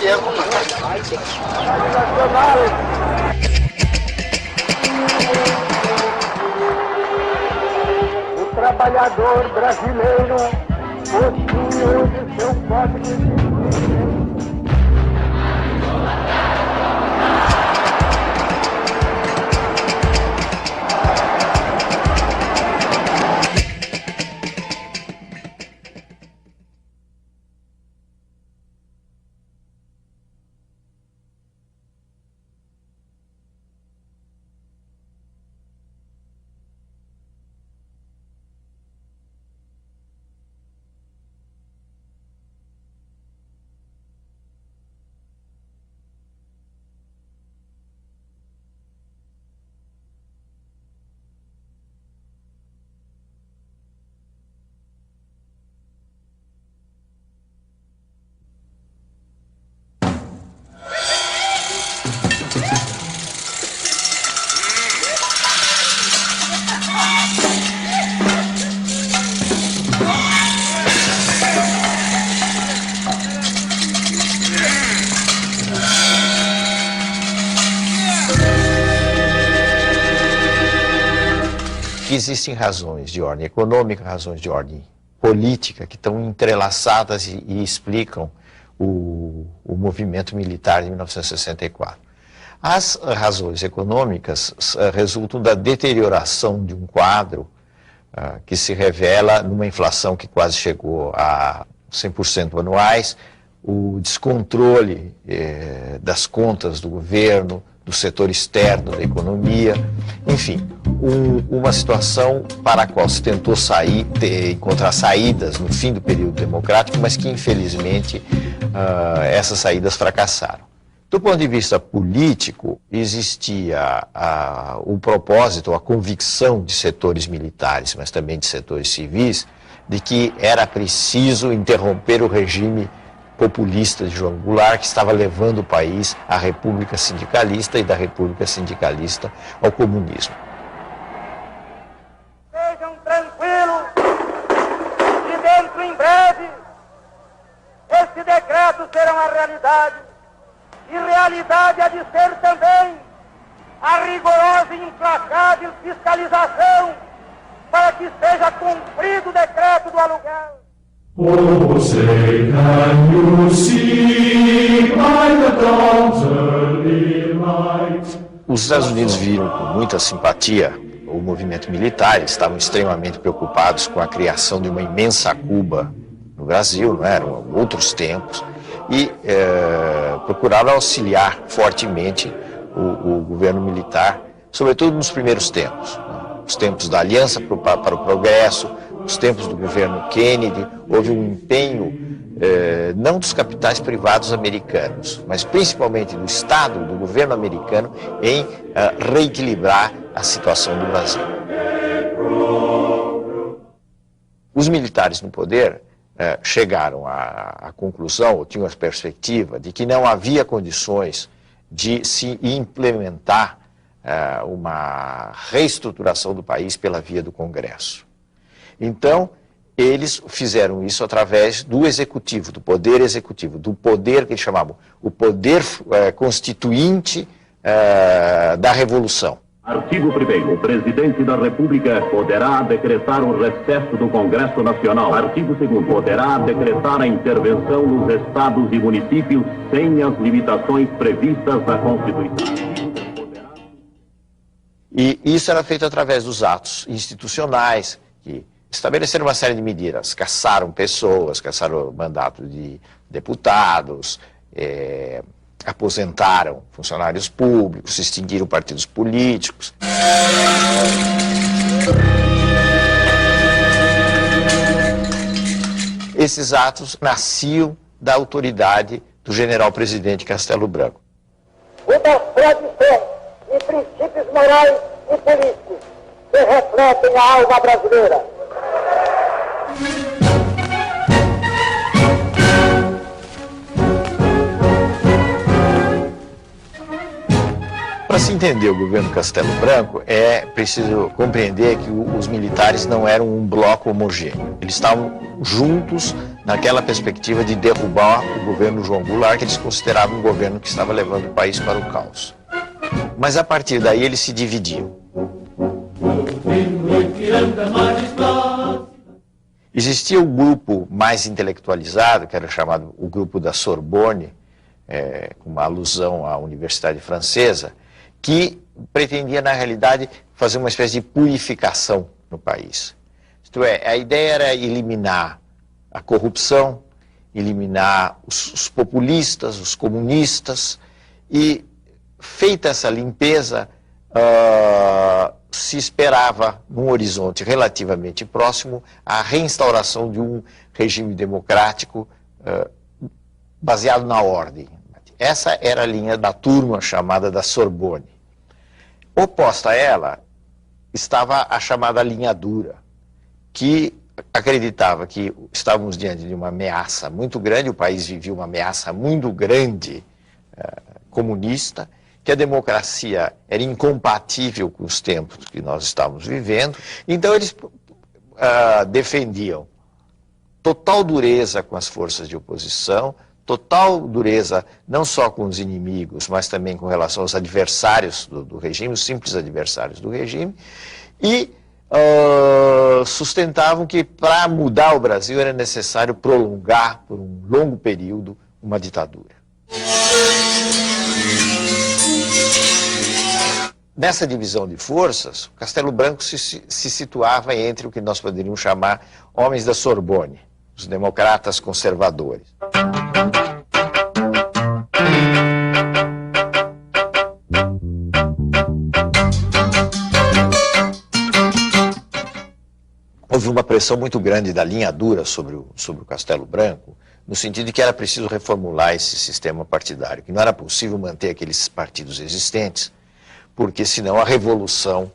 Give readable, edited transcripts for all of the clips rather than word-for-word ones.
O trabalhador brasileiro possui hoje seu código de Existem razões de ordem econômica, razões de ordem política que estão entrelaçadas e explicam o movimento militar de 1964. As razões econômicas resultam da deterioração de um quadro que se revela numa inflação que quase chegou a 100% anuais, o descontrole das contas do governo, do setor externo da economia, enfim, uma situação para a qual se tentou encontrar saídas no fim do período democrático, mas que infelizmente essas saídas fracassaram. Do ponto de vista político, existia o propósito, a convicção de setores militares, mas também de setores civis, de que era preciso interromper o regime populista de João Goulart, que estava levando o país à República Sindicalista e da República Sindicalista ao comunismo. Sejam tranquilos, que dentro em breve esse decreto será uma realidade, e realidade há de ser também a rigorosa e implacável fiscalização para que seja cumprido o decreto do aluguel. Oh, say, can you see by the dawn's early light? Os Estados Unidos viram com muita simpatia o movimento militar, eles estavam extremamente preocupados com a criação de uma imensa Cuba no Brasil, não eram outros tempos, e procuraram auxiliar fortemente o governo militar, sobretudo nos primeiros tempos, os tempos da Aliança para o Progresso, os tempos do governo Kennedy. Houve um empenho não dos capitais privados americanos, mas principalmente do Estado, do governo americano, em reequilibrar a situação do Brasil. Os militares no poder chegaram à conclusão, ou tinham a perspectiva, de que não havia condições de se implementar uma reestruturação do país pela via do Congresso. Então, eles fizeram isso através do executivo, do poder executivo, do poder que eles chamavam o poder constituinte da Revolução. Artigo 1º. O presidente da República poderá decretar o recesso do Congresso Nacional. Artigo 2º. Poderá decretar a intervenção nos estados e municípios sem as limitações previstas na Constituição. E isso era feito através dos atos institucionais, que estabeleceram uma série de medidas, caçaram pessoas, caçaram mandato de deputados, aposentaram funcionários públicos, extinguiram partidos políticos. Esses atos nasciam da autoridade do general-presidente Castelo Branco. E das tradições e princípios morais e políticos que refletem a alma brasileira. Para se entender o governo Castelo Branco, é preciso compreender que os militares não eram um bloco homogêneo. Eles estavam juntos naquela perspectiva de derrubar o governo João Goulart, que eles consideravam um governo que estava levando o país para o caos. Mas a partir daí eles se dividiam. Existia o grupo mais intelectualizado, que era chamado o grupo da Sorbonne, com uma alusão à Universidade Francesa, que pretendia, na realidade, fazer uma espécie de purificação no país. Isto é, a ideia era eliminar a corrupção, eliminar os populistas, os comunistas, e, feita essa limpeza, se esperava, num horizonte relativamente próximo, a reinstauração de um regime democrático baseado na ordem. Essa era a linha da turma chamada da Sorbonne. Oposta a ela estava a chamada linha dura, que acreditava que estávamos diante de uma ameaça muito grande, o país vivia uma ameaça muito grande comunista, que a democracia era incompatível com os tempos que nós estávamos vivendo. Então eles defendiam total dureza com as forças de oposição, total dureza não só com os inimigos, mas também com relação aos adversários do regime, os simples adversários do regime, e sustentavam que para mudar o Brasil era necessário prolongar por um longo período uma ditadura. Nessa divisão de forças, Castelo Branco se situava entre o que nós poderíamos chamar homens da Sorbonne, os democratas conservadores. Houve uma pressão muito grande da linha dura sobre o Castelo Branco, no sentido de que era preciso reformular esse sistema partidário, que não era possível manter aqueles partidos existentes, porque senão a revolução,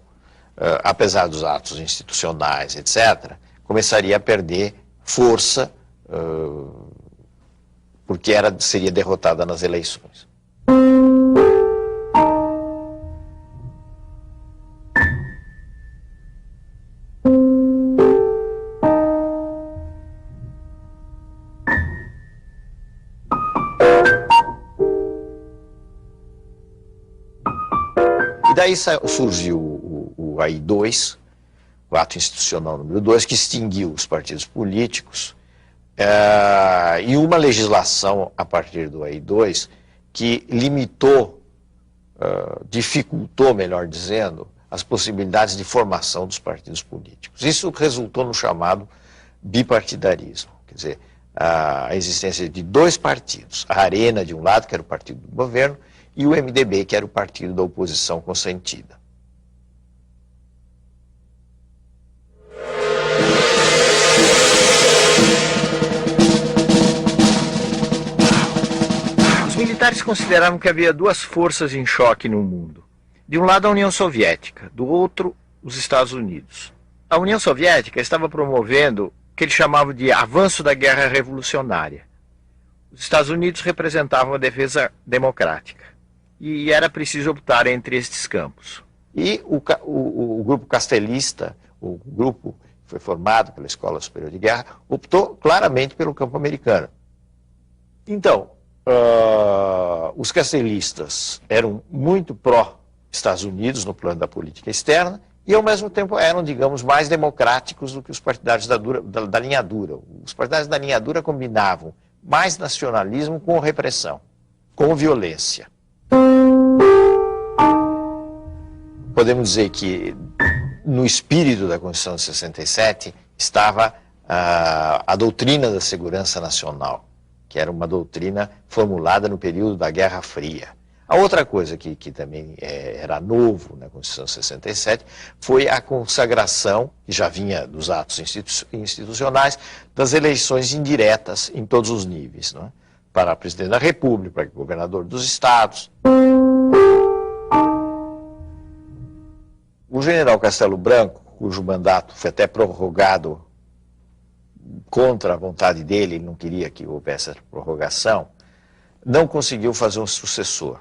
apesar dos atos institucionais, etc., começaria a perder força, porque seria derrotada nas eleições. E daí surgiu o AI-2, o ato institucional número 2, que extinguiu os partidos políticos, e uma legislação a partir do AI-2 que limitou, dificultou, melhor dizendo, as possibilidades de formação dos partidos políticos. Isso resultou no chamado bipartidarismo, quer dizer, a existência de dois partidos, a Arena de um lado, que era o partido do governo, e o MDB, que era o partido da oposição consentida. Os militares consideravam que havia duas forças em choque no mundo. De um lado a União Soviética, do outro os Estados Unidos. A União Soviética estava promovendo o que eles chamavam de avanço da guerra revolucionária. Os Estados Unidos representavam a defesa democrática. E era preciso optar entre estes campos. E o grupo castelista, o grupo que foi formado pela Escola Superior de Guerra, optou claramente pelo campo americano. Então, os castelistas eram muito pró-Estados Unidos no plano da política externa e, ao mesmo tempo, eram, digamos, mais democráticos do que os partidários da linha dura. Os partidários da linha dura combinavam mais nacionalismo com repressão, com violência. Podemos dizer que no espírito da Constituição de 67 estava a doutrina da segurança nacional, que era uma doutrina formulada no período da Guerra Fria. A outra coisa que também era novo na Constituição de 67 foi a consagração, que já vinha dos atos institucionais, das eleições indiretas em todos os níveis, não é? Para presidente da República, para governador dos estados. O general Castelo Branco, cujo mandato foi até prorrogado contra a vontade dele, ele não queria que houvesse essa prorrogação, não conseguiu fazer um sucessor.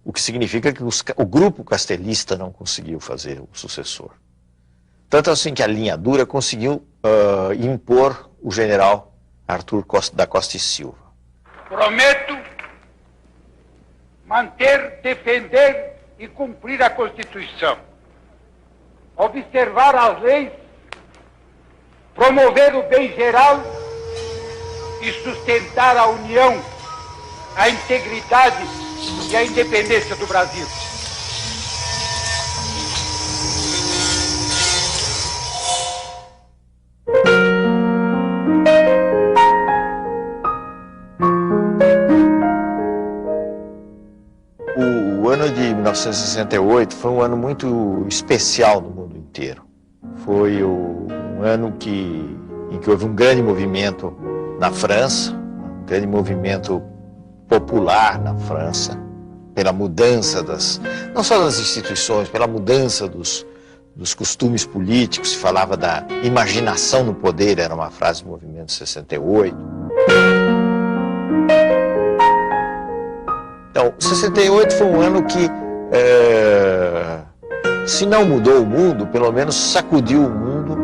O que significa que o grupo castelista não conseguiu fazer o sucessor. Tanto assim que a linha dura conseguiu impor o general Arthur da Costa e Silva. Prometo manter, defender e cumprir a Constituição, observar as leis, promover o bem geral e sustentar a união, a integridade e a independência do Brasil. O ano de 1968 foi um ano muito especial no mundo inteiro. Foi um ano em que houve um grande movimento na França, um grande movimento popular na França, pela mudança não só das instituições, pela mudança dos costumes políticos. Se falava da imaginação no poder, era uma frase do movimento 68. Então, 68 foi um ano que, se não mudou o mundo, pelo menos sacudiu o mundo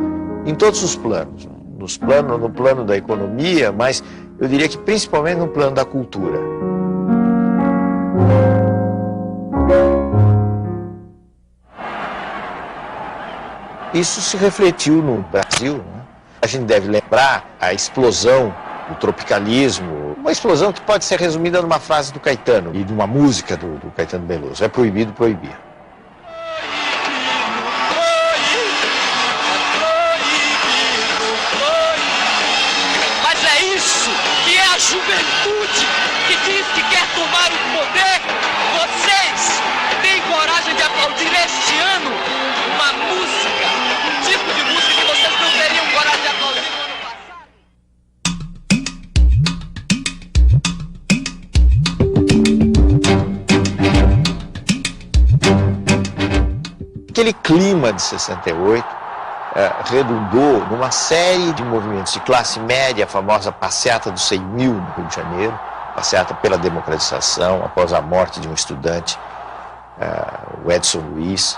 em todos os planos. No plano da economia, mas eu diria que principalmente no plano da cultura. Isso se refletiu no Brasil, né? A gente deve lembrar a explosão do tropicalismo, uma explosão que pode ser resumida numa frase do Caetano e de uma música do Caetano Veloso: é proibido proibir. Mas é isso que é a juventude que diz que quer tomar o poder. Vocês têm coragem de aplaudir este ano uma música, um tipo de música que vocês não teriam coragem de aplaudir no ano passado? Aquele clima de 68 redundou numa série de movimentos de classe média, a famosa passeata dos 100 mil no Rio de Janeiro, passeata pela democratização, após a morte de um estudante, o Edson Luiz.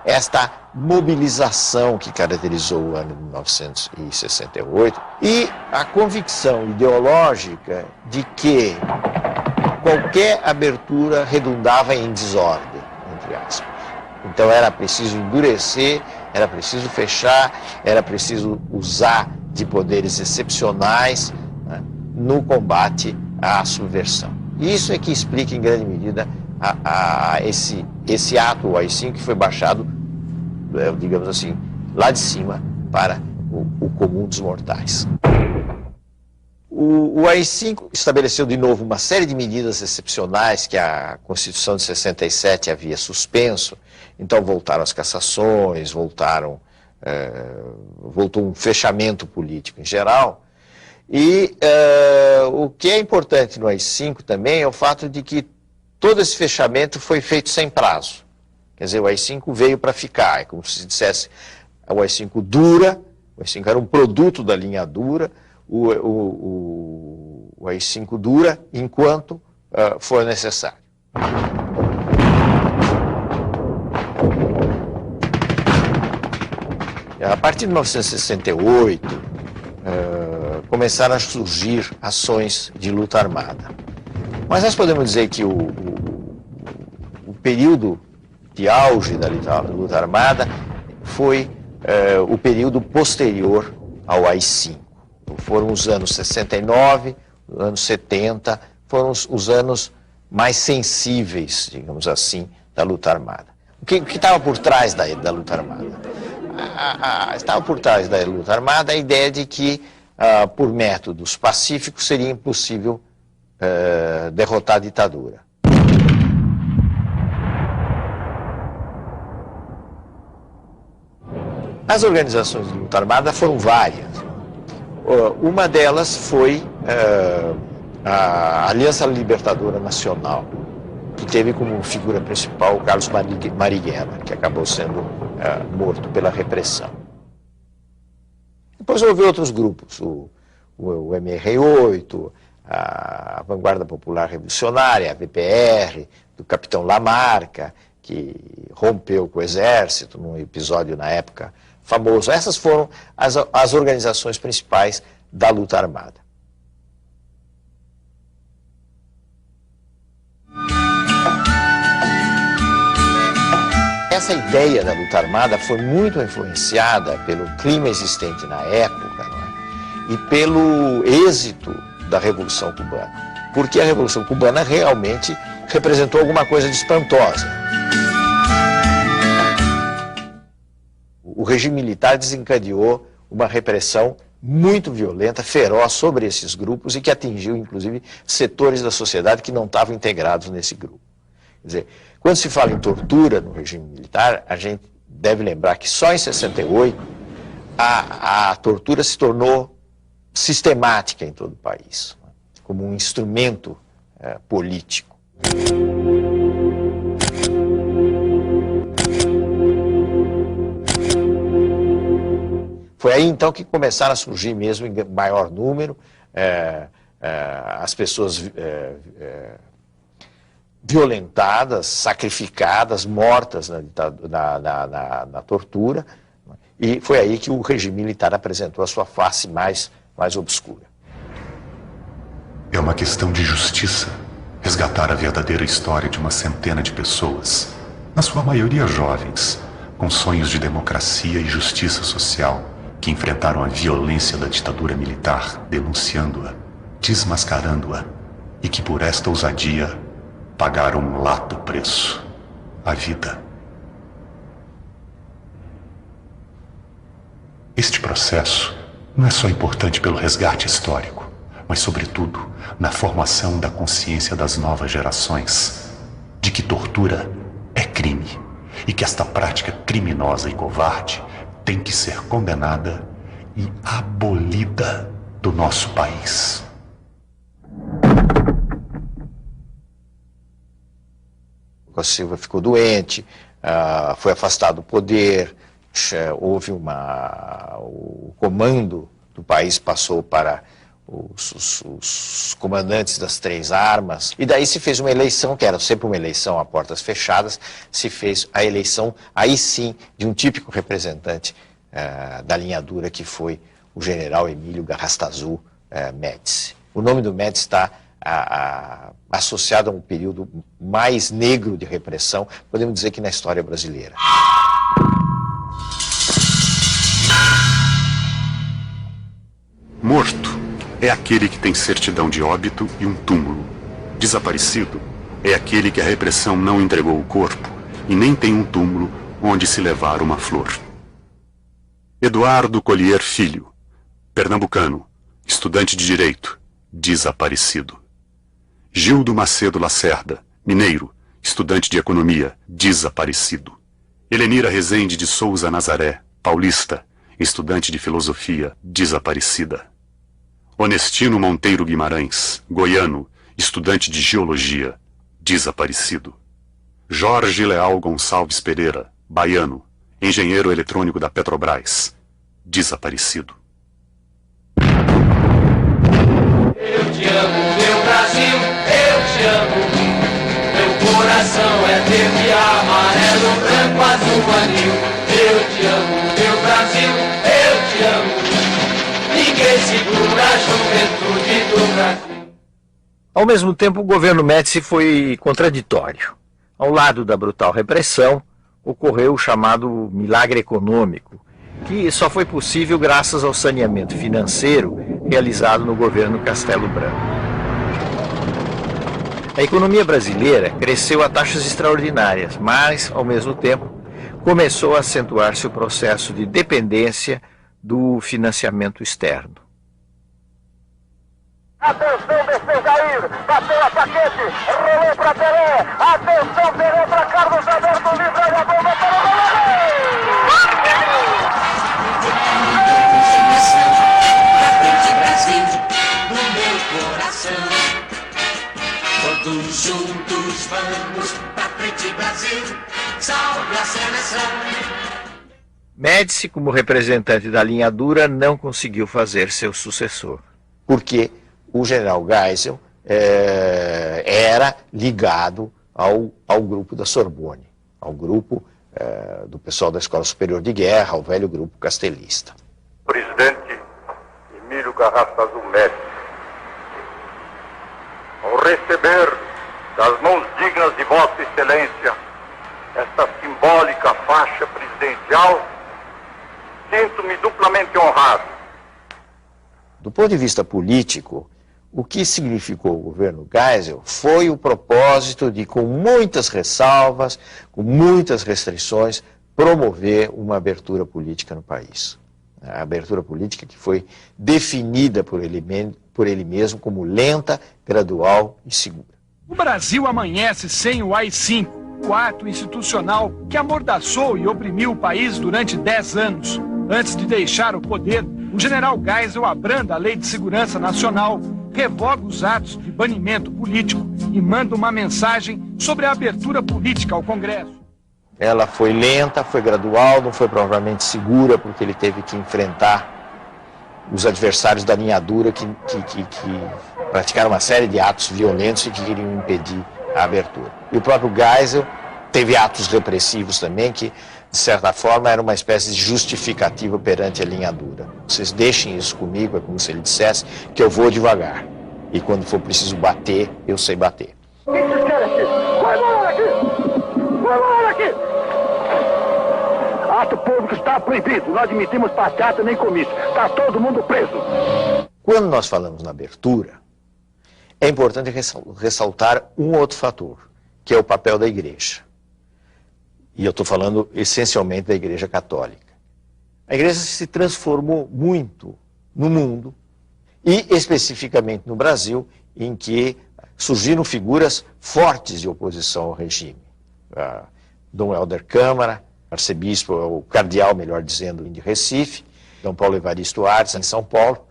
Esta mobilização que caracterizou o ano de 1968 e a convicção ideológica de que qualquer abertura redundava em desordem, entre aspas. Então era preciso endurecer, era preciso fechar, era preciso usar de poderes excepcionais, né, no combate à subversão. Isso é que explica em grande medida esse ato, o AI-5, que foi baixado, digamos assim, lá de cima para o comum dos mortais. O AI-5 estabeleceu de novo uma série de medidas excepcionais que a Constituição de 67 havia suspenso. Então voltaram as cassações, voltou um fechamento político em geral. E o que é importante no AI-5 também é o fato de que todo esse fechamento foi feito sem prazo. Quer dizer, o AI-5 veio para ficar. É como se dissesse, o AI-5 dura, o AI-5 era um produto da linha dura, o AI-5 dura enquanto for necessário. A partir de 1968, começaram a surgir ações de luta armada. Mas nós podemos dizer que o período de auge da luta armada foi o período posterior ao AI-5. Foram os anos 69, os anos 70, foram os anos mais sensíveis, digamos assim, da luta armada. O que estava por trás da luta armada? Estava por trás da luta armada a ideia de que, por métodos pacíficos, seria impossível derrotar a ditadura. As organizações de luta armada foram várias. Uma delas foi a Aliança Libertadora Nacional, que teve como figura principal o Carlos Marighella, que acabou sendo morto pela repressão. Depois houve outros grupos, o MR8, a Vanguarda Popular Revolucionária, a VPR, do capitão Lamarca, que rompeu com o exército num episódio na época famoso. Essas foram as organizações principais da luta armada. essa ideia da luta armada foi muito influenciada pelo clima existente na época, não é? E pelo êxito da Revolução Cubana. Porque a Revolução Cubana realmente representou alguma coisa de espantosa. O regime militar desencadeou uma repressão muito violenta, feroz sobre esses grupos e que atingiu, inclusive, setores da sociedade que não estavam integrados nesse grupo. Quer dizer, quando se fala em tortura no regime militar, a gente deve lembrar que só em 68 a tortura se tornou sistemática em todo o país, como um instrumento político. Foi aí então que começaram a surgir mesmo em maior número as pessoas violentadas, sacrificadas, mortas na tortura, e foi aí que o regime militar apresentou a sua face mais obscura. É uma questão de justiça resgatar a verdadeira história de uma centena de pessoas, na sua maioria jovens, com sonhos de democracia e justiça social, que enfrentaram a violência da ditadura militar, denunciando-a, desmascarando-a, e que por esta ousadia pagaram um lato preço, a vida. Este processo não é só importante pelo resgate histórico, mas, sobretudo, na formação da consciência das novas gerações de que tortura é crime e que esta prática criminosa e covarde tem que ser condenada e abolida do nosso país. Costa Silva ficou doente, foi afastado do poder, houve o comando do país passou para os comandantes das três armas, e daí se fez uma eleição, que era sempre uma eleição a portas fechadas, se fez a eleição, aí sim, de um típico representante da linha dura, que foi o general Emílio Garrastazu Médici. O nome do Médici está associado a um período mais negro de repressão, podemos dizer que na história brasileira. Morto é aquele que tem certidão de óbito e um túmulo. Desaparecido é aquele que a repressão não entregou o corpo e nem tem um túmulo onde se levar uma flor. Eduardo Collier Filho, pernambucano, estudante de Direito, desaparecido. Gildo Macedo Lacerda, mineiro, estudante de Economia, desaparecido. Helenira Rezende de Souza Nazaré, paulista, estudante de Filosofia, desaparecida. Honestino Monteiro Guimarães, goiano, estudante de Geologia, desaparecido. Jorge Leal Gonçalves Pereira, baiano, engenheiro eletrônico da Petrobras, desaparecido. Eu te amo, meu Brasil, eu te amo. Meu coração é verde, amarelo, branco, azul, anil. Eu te amo, meu Brasil, eu te amo. Ninguém segura a juventude do Brasil. Ao mesmo tempo, o governo Médici foi contraditório. Ao lado da brutal repressão, ocorreu o chamado milagre econômico, que só foi possível graças ao saneamento financeiro realizado no governo Castelo Branco. A economia brasileira cresceu a taxas extraordinárias, mas, ao mesmo tempo, começou a acentuar-se o processo de dependência do financiamento externo. Atenção, desceu Jair, bateu a Paquete, rolou para Pelé, atenção, Pelé para Carlos Alberto, livre a bomba para o goleiro! Pra frente, Brasil, no meu coração. Todos juntos vamos pra frente, Brasil, salve a seleção. Médici, como representante da linha dura, não conseguiu fazer seu sucessor, porque o general Geisel era ligado ao grupo da Sorbonne, ao grupo do pessoal da Escola Superior de Guerra, ao velho grupo castelista. Presidente Emílio Garrastazu Médici, ao receber das mãos dignas de Vossa Excelência esta simbólica faixa presidencial, sinto-me duplamente honrado. Do ponto de vista político, o que significou o governo Geisel foi o propósito de, com muitas ressalvas, com muitas restrições, promover uma abertura política no país. A abertura política que foi definida por ele mesmo como lenta, gradual e segura. O Brasil amanhece sem o AI-5, o ato institucional que amordaçou e oprimiu o país durante 10 anos. Antes de deixar o poder, o general Geisel abranda a Lei de Segurança Nacional, revoga os atos de banimento político e manda uma mensagem sobre a abertura política ao Congresso. Ela foi lenta, foi gradual, não foi provavelmente segura, porque ele teve que enfrentar os adversários da linha dura que praticaram uma série de atos violentos e que queriam impedir a abertura. E o próprio Geisel teve atos repressivos também, que, de certa forma, era uma espécie de justificativa perante a linha dura. Vocês deixem isso comigo, é como se ele dissesse que eu vou devagar. E quando for preciso bater, eu sei bater. O que vocês querem aqui? Vai embora aqui! Vai embora aqui! Ato público está proibido. Não admitimos passeata nem comício. Está todo mundo preso. Quando nós falamos na abertura, é importante ressaltar um outro fator, que é o papel da igreja. E eu estou falando essencialmente da Igreja Católica. A igreja se transformou muito no mundo, e especificamente no Brasil, em que surgiram figuras fortes de oposição ao regime. Dom Helder Câmara, arcebispo, o cardeal, melhor dizendo, de Recife, Dom Paulo Evaristo Artes, em São Paulo,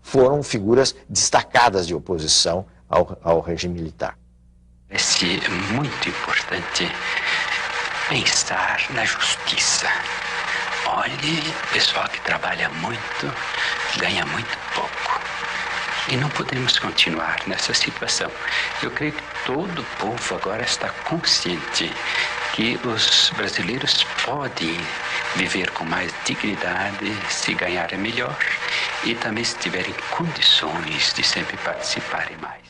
foram figuras destacadas de oposição ao regime militar. Parece muito importante pensar na justiça. Olhe, o pessoal que trabalha muito ganha muito pouco. E não podemos continuar nessa situação. Eu creio que todo o povo agora está consciente que os brasileiros podem viver com mais dignidade se ganharem melhor e também se tiverem condições de sempre participarem mais.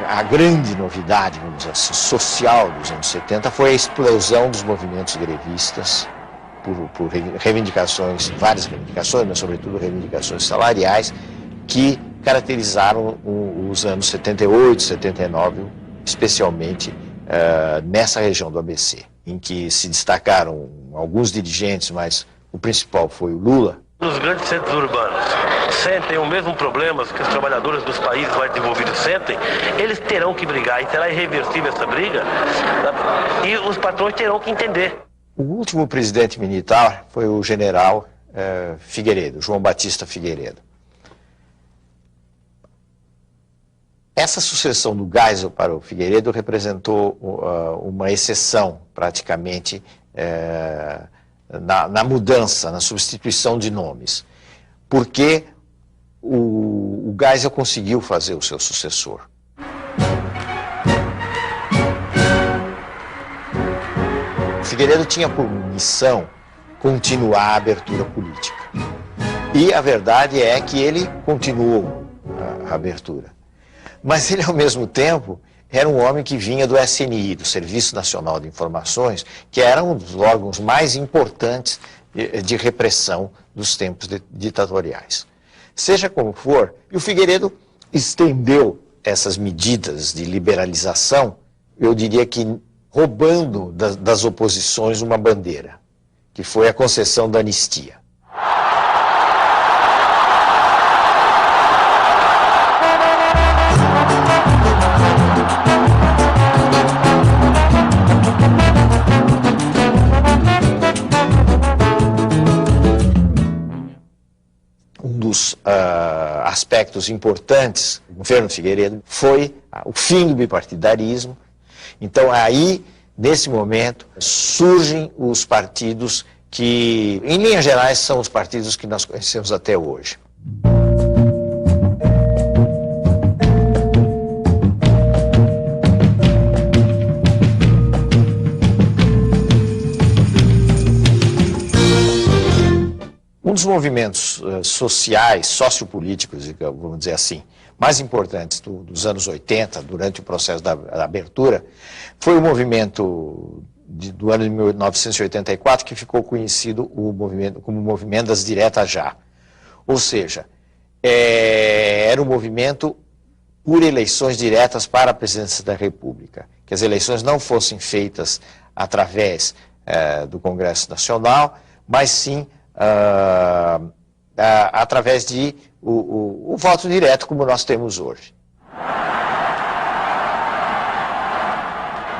A grande novidade, vamos dizer assim, social dos anos 70 foi a explosão dos movimentos grevistas por reivindicações, várias reivindicações, mas sobretudo reivindicações salariais, que caracterizaram os anos 78, 79, especialmente nessa região do ABC, em que se destacaram alguns dirigentes, mas o principal foi o Lula. Os grandes centros urbanos sentem o mesmo problema que os trabalhadores dos países mais desenvolvidos sentem, eles terão que brigar e será irreversível essa briga, e os patrões terão que entender. O último presidente militar foi o general Figueiredo, João Batista Figueiredo. Essa sucessão do Geisel para o Figueiredo representou uma exceção, praticamente, na mudança, na substituição de nomes, porque o Geisel conseguiu fazer o seu sucessor. Figueiredo tinha por missão continuar a abertura política. E a verdade é que ele continuou a abertura. Mas ele, ao mesmo tempo, era um homem que vinha do SNI, do Serviço Nacional de Informações, que era um dos órgãos mais importantes de repressão dos tempos ditatoriais. Seja como for, e o Figueiredo estendeu essas medidas de liberalização, eu diria que roubando das oposições uma bandeira, que foi a concessão da anistia. Um dos aspectos importantes do governo Figueiredo foi o fim do bipartidarismo. Então aí, nesse momento, surgem os partidos que, em linhas gerais, são os partidos que nós conhecemos até hoje. Um dos movimentos sociais, sociopolíticos, vamos dizer assim, mais importantes dos anos 80, durante o processo da abertura, foi o movimento do ano de 1984, que ficou conhecido como o movimento das diretas já. Ou seja, era um movimento por eleições diretas para a presidência da República, que as eleições não fossem feitas através do Congresso Nacional, mas sim através de o voto direto, como nós temos hoje.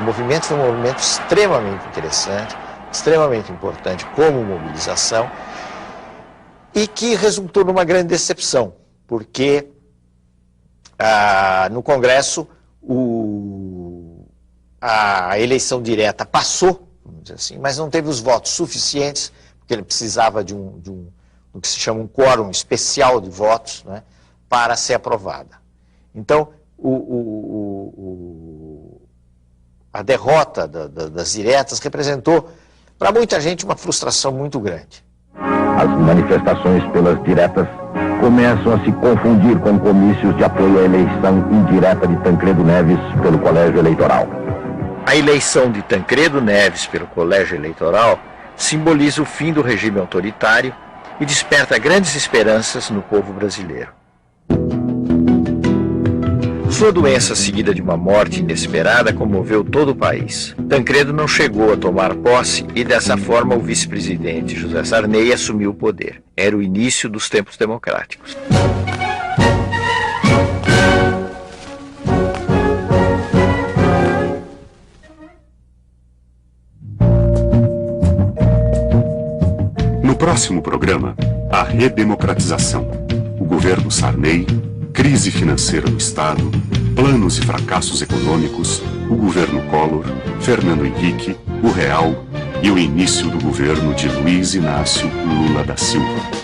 O movimento foi um movimento extremamente interessante, extremamente importante como mobilização, e que resultou numa grande decepção, porque no Congresso a eleição direta passou, vamos dizer assim, mas não teve os votos suficientes, porque ele precisava de do que se chama um quórum especial de votos, né, para ser aprovada. Então, a derrota das diretas representou, para muita gente, uma frustração muito grande. As manifestações pelas diretas começam a se confundir com comícios de apoio à eleição indireta de Tancredo Neves pelo Colégio Eleitoral. A eleição de Tancredo Neves pelo Colégio Eleitoral simboliza o fim do regime autoritário e desperta grandes esperanças no povo brasileiro. Sua doença, seguida de uma morte inesperada, comoveu todo o país. Tancredo não chegou a tomar posse e, dessa forma, o vice-presidente José Sarney assumiu o poder. Era o início dos tempos democráticos. No próximo programa, a redemocratização, o governo Sarney, crise financeira do Estado, planos e fracassos econômicos, o governo Collor, Fernando Henrique, o Real e o início do governo de Luiz Inácio Lula da Silva.